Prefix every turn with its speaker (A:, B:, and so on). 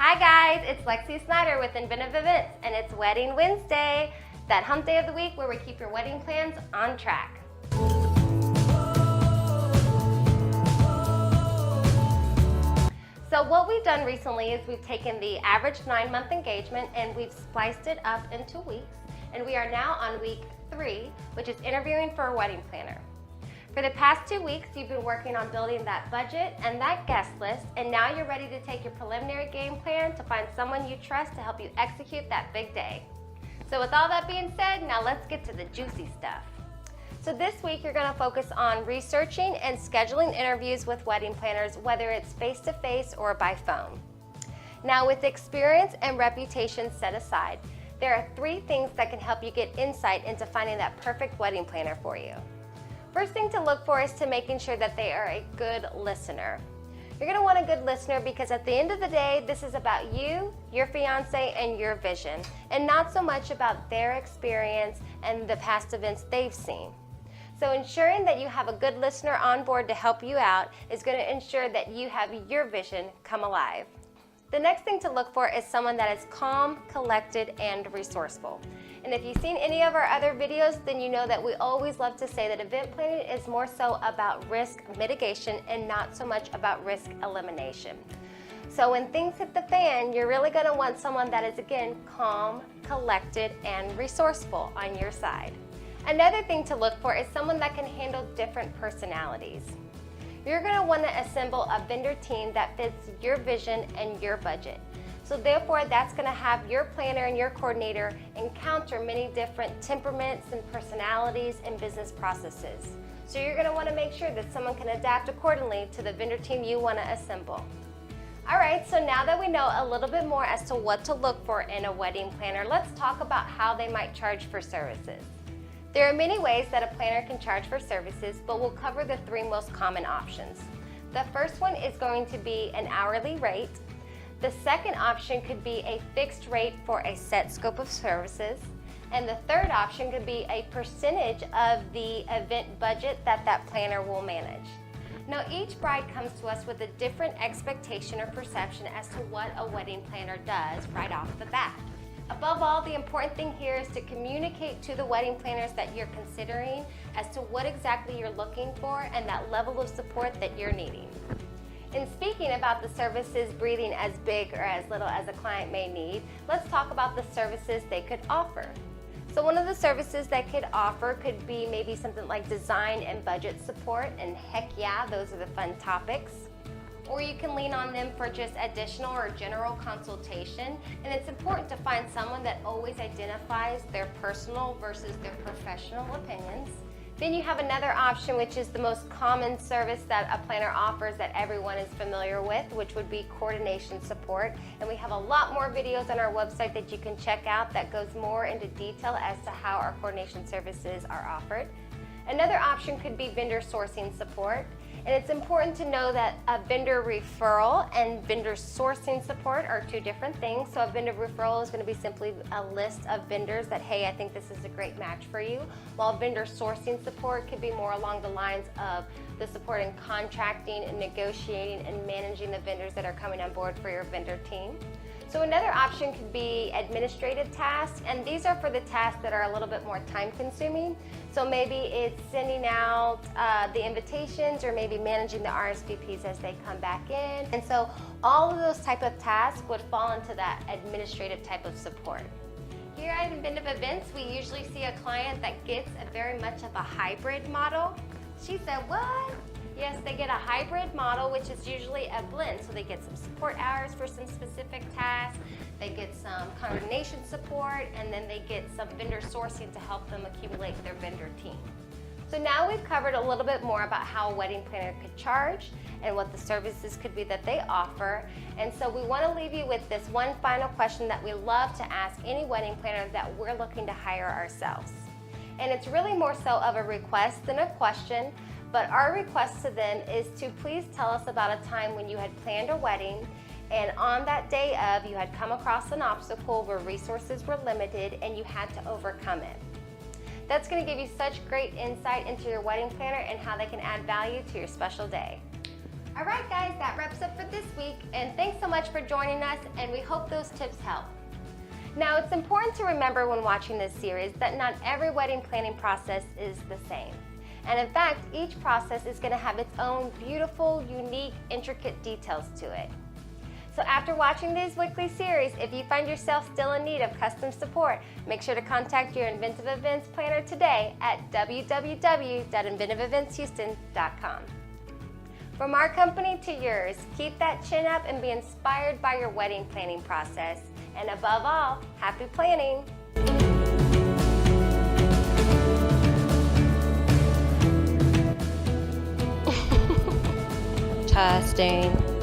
A: Hi guys, it's Lexi Snyder with Inventive Events, and it's Wedding Wednesday, that hump day of the week where we keep your wedding plans on track. So what we've done recently is we've taken the average 9-month engagement and we've spliced it up into weeks, and we are now on week 3, which is interviewing for a wedding planner. For the past 2 weeks, you've been working on building that budget and that guest list, and now you're ready to take your preliminary game plan to find someone you trust to help you execute that big day. So with all that being said, now let's get to the juicy stuff. So this week, you're gonna focus on researching and scheduling interviews with wedding planners, whether it's face-to-face or by phone. Now with experience and reputation set aside, there are 3 things that can help you get insight into finding that perfect wedding planner for you. First thing to look for is to making sure that they are a good listener. You're gonna want a good listener because at the end of the day, this is about you, your fiance, and your vision, and not so much about their experience and the past events they've seen. So ensuring that you have a good listener on board to help you out is gonna ensure that you have your vision come alive. The next thing to look for is someone that is calm, collected, and resourceful. And if you've seen any of our other videos, then you know that we always love to say that event planning is more so about risk mitigation and not so much about risk elimination. So when things hit the fan, you're really gonna want someone that is, again, calm, collected, and resourceful on your side. Another thing to look for is someone that can handle different personalities. You're gonna wanna assemble a vendor team that fits your vision and your budget. So therefore, that's gonna have your planner and your coordinator encounter many different temperaments and personalities and business processes. So you're gonna wanna make sure that someone can adapt accordingly to the vendor team you wanna assemble. All right, so now that we know a little bit more as to what to look for in a wedding planner, let's talk about how they might charge for services. There are many ways that a planner can charge for services, but we'll cover the 3 most common options. The first one is going to be an hourly rate. The second option could be a fixed rate for a set scope of services. And the third option could be a percentage of the event budget that planner will manage. Now each bride comes to us with a different expectation or perception as to what a wedding planner does right off the bat. Above all, the important thing here is to communicate to the wedding planners that you're considering as to what exactly you're looking for and that level of support that you're needing. In speaking about the services breathing as big or as little as a client may need, let's talk about the services they could offer. So one of the services they could offer could be maybe something like design and budget support, and heck yeah, those are the fun topics. Or you can lean on them for just additional or general consultation, and it's important to find someone that always identifies their personal versus their professional opinions. Then you have another option, which is the most common service that a planner offers that everyone is familiar with, which would be coordination support. And we have a lot more videos on our website that you can check out that goes more into detail as to how our coordination services are offered. Another option could be vendor sourcing support. And it's important to know that a vendor referral and vendor sourcing support are 2 different things. So a vendor referral is going to be simply a list of vendors that, hey, I think this is a great match for you, while vendor sourcing support could be more along the lines of the support in contracting and negotiating and managing the vendors that are coming on board for your vendor team. So another option could be administrative tasks, and these are for the tasks that are a little bit more time consuming. So maybe it's sending out the invitations or maybe managing the RSVPs as they come back in. And so all of those type of tasks would fall into that administrative type of support. Here at Inventive Events, we usually see a client that gets a very much of a hybrid model. She said, what? Yes, they get a hybrid model, which is usually a blend. So they get some support hours for some specific tasks, they get some coordination support, and then they get some vendor sourcing to help them accumulate their vendor team. So now we've covered a little bit more about how a wedding planner could charge and what the services could be that they offer. And so we want to leave you with this one final question that we love to ask any wedding planner that we're looking to hire ourselves. And it's really more so of a request than a question. But our request to them is to please tell us about a time when you had planned a wedding and on that day of you had come across an obstacle where resources were limited and you had to overcome it. That's going to give you such great insight into your wedding planner and how they can add value to your special day. All right, guys, that wraps up for this week, and thanks so much for joining us, and we hope those tips help. Now, it's important to remember when watching this series that not every wedding planning process is the same. And in fact, each process is going to have its own beautiful, unique, intricate details to it. So after watching these weekly series, if you find yourself still in need of custom support, make sure to contact your Inventive Events planner today at www.inventiveeventshouston.com. From our company to yours, keep that chin up and be inspired by your wedding planning process. And above all, happy planning! Testing.